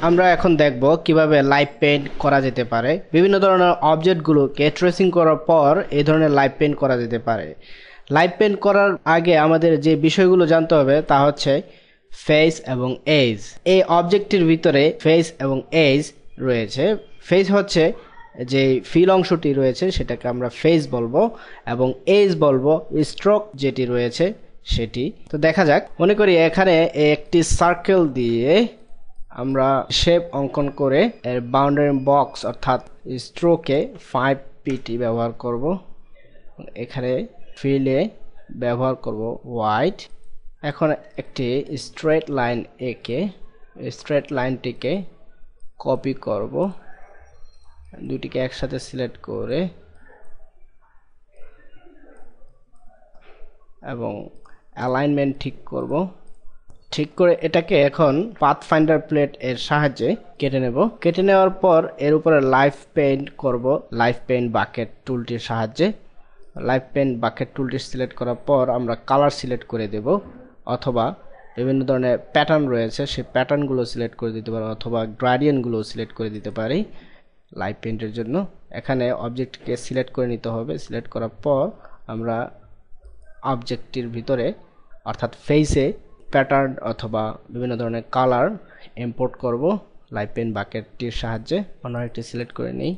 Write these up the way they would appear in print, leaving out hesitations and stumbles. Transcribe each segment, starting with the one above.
আমরা এখন দেখব কিভাবে লাইভ পেইন্ট করা যেতে পারে। বিভিন্ন ধরনের অবজেক্টগুলোকে ট্রেসিং করার পর এই ধরনের লাইভ পেইন্ট করা যেতে পারে। লাইভ পেইন্ট করার আগে আমাদের যে বিষয়গুলো জানতে হবে তা হচ্ছে ফেস এবং এজ। এই অবজেক্টের ভিতরে ফেস এবং এজ রয়েছে। ফেস হচ্ছে যে ফিল অংশটি রয়েছে সেটাকে আমরা ফেস বলবো, এবং এজ বলবো স্ট্রোক যেটি রয়েছে সেটি। তো দেখা যাক, মনে করি এখানে একটি সার্কেল দিয়ে আমরা শেপ অঙ্কন করে এর বাউন্ডারি বক্স অর্থাৎ স্ট্রোকে 5 pt ব্যবহার করব। এখানে ফিলে ব্যবহার করব হোয়াইট। এখন একটি স্ট্রেট লাইন এঁকে স্ট্রেট লাইনটিকে কপি করব, দুটিকে একসাথে সিলেক্ট করে এবং অ্যালাইনমেন্ট ঠিক করব। ঠিক করে এটাকে এখন পাথফাইন্ডার প্লেট এর সাহায্যে কেটে নেব। কেটে নেওয়ার পর এর উপরে লাইভ পেইন্ট করব লাইভ পেইন্ট বাকেট টুলটির সাহায্যে। লাইভ পেইন্ট বাকেট টুলটি সিলেক্ট করার পর আমরা কালার সিলেক্ট করে দেব, অথবা বিভিন্ন ধরনের প্যাটার্ন রয়েছে সেই প্যাটার্নগুলো সিলেক্ট করে দিতে পারি, অথবা গ্রেডিয়েন্টগুলো সিলেক্ট করে দিতে পারি লাইভ পেইন্টের জন্য। এখানে অবজেক্টকে সিলেক্ট করে নিতে হবে। সিলেক্ট করার পর আমরা অবজেক্টটির ভিতরে অর্থাৎ ফেসে প্যাটার্ন অথবা বিভিন্ন ধরনের কালার ইম্পোর্ট করব লাইভ পেইন্ট বাকেটটির সাহায্যে। অন্য একটি সিলেক্ট করে নিই।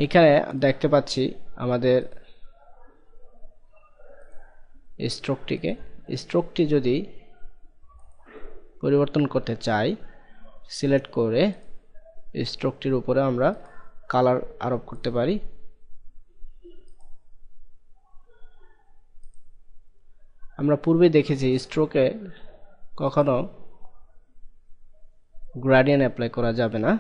এখানে দেখতে পাচ্ছি আমাদের স্ট্রোকটি যদি পরিবর্তন করতে চাই সিলেক্ট করে স্ট্রোকটির উপরে আমরা কালার আরোপ করতে পারি। আমরা পূর্বে দেখেছি স্ট্রোকে কখনো গ্রেডিয়েন্ট অ্যাপ্লাই করা যাবে না।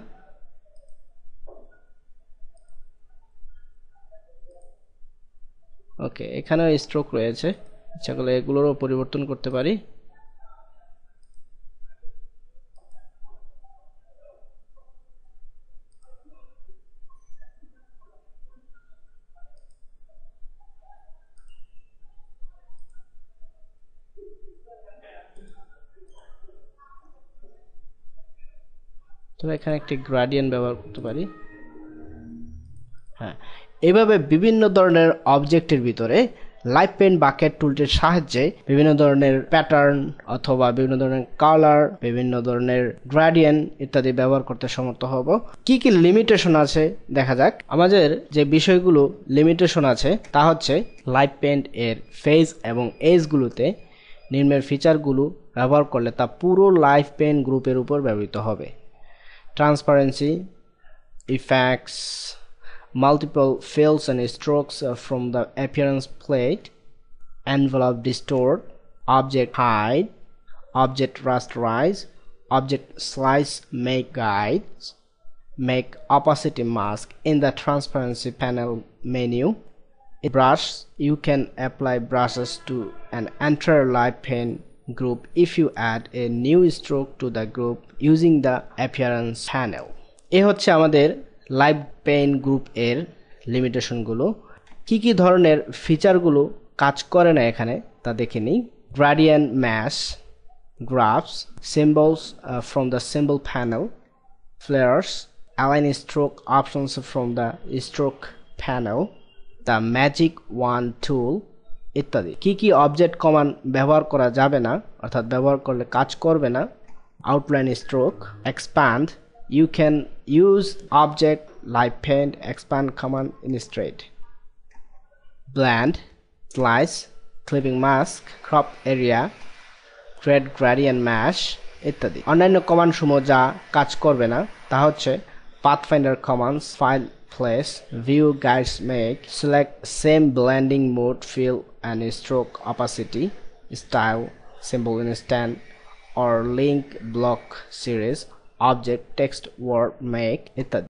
ওকে, এখানেও স্ট্রোক রয়েছে, ইচ্ছা করলে এগুলোরও পরিবর্তন করতে পারি। তো এখানে একটি গ্রেডিয়েন্ট ব্যবহার করতে পারি। হ্যাঁ, এভাবে বিভিন্ন ধরনের অবজেক্টের ভিতরে লাইভ পেইন্ট বাকেট টুলটির সাহায্যে বিভিন্ন ধরনের প্যাটার্ন অথবা বিভিন্ন ধরনের কালার, বিভিন্ন ধরনের গ্রেডিয়েন্ট ইত্যাদি ব্যবহার করতে সমর্থ হব। কি কি লিমিটেশন আছে দেখা যাক। আমাদের যে বিষয়গুলো লিমিটেশন আছে তা হচ্ছে লাইভ পেইন্ট এর ফেজ এবং এজগুলোতে নিম্নের ফিচারগুলো ব্যবহার করলে তা পুরো লাইভ পেইন্ট গ্রুপের উপর ব্যবহৃত হবে। Transparency, effects, multiple fills and strokes from the appearance plate, envelope distort, object hide, object rasterize, object slice, make guides, make opacity mask. In the transparency panel menu, brush, you can apply brushes to an entire live paint group if you add a new stroke to the group using the appearance panel. এই হচ্ছে আমাদের live paint group এর লিমিটেশনগুলো। কি কি ধরনের ফিচারগুলো কাজ করে না এখানে তা দেখে নিই। Gradient mesh, graphs, symbols from the symbol panel, flares, align stroke options from the stroke panel, the magic wand tool ইত্যাদি। কি কি অবজেক্ট কমান্ড ব্যবহার করা যাবে না অর্থাৎ ব্যবহার করলে কাজ করবে না। Outline stroke, expand, you can use object live paint expand command instead. Blend, slice, clipping mask, crop area, create gradient mesh ইত্যাদি। অন্যান্য কমান্ড সমূহ যা কাজ করবে না তা হচ্ছে pathfinder commands, file place, view guides, make, select same blending mode, fill and stroke opacity, style, symbol instant or link block series, object, text, word, make ইত্যাদি।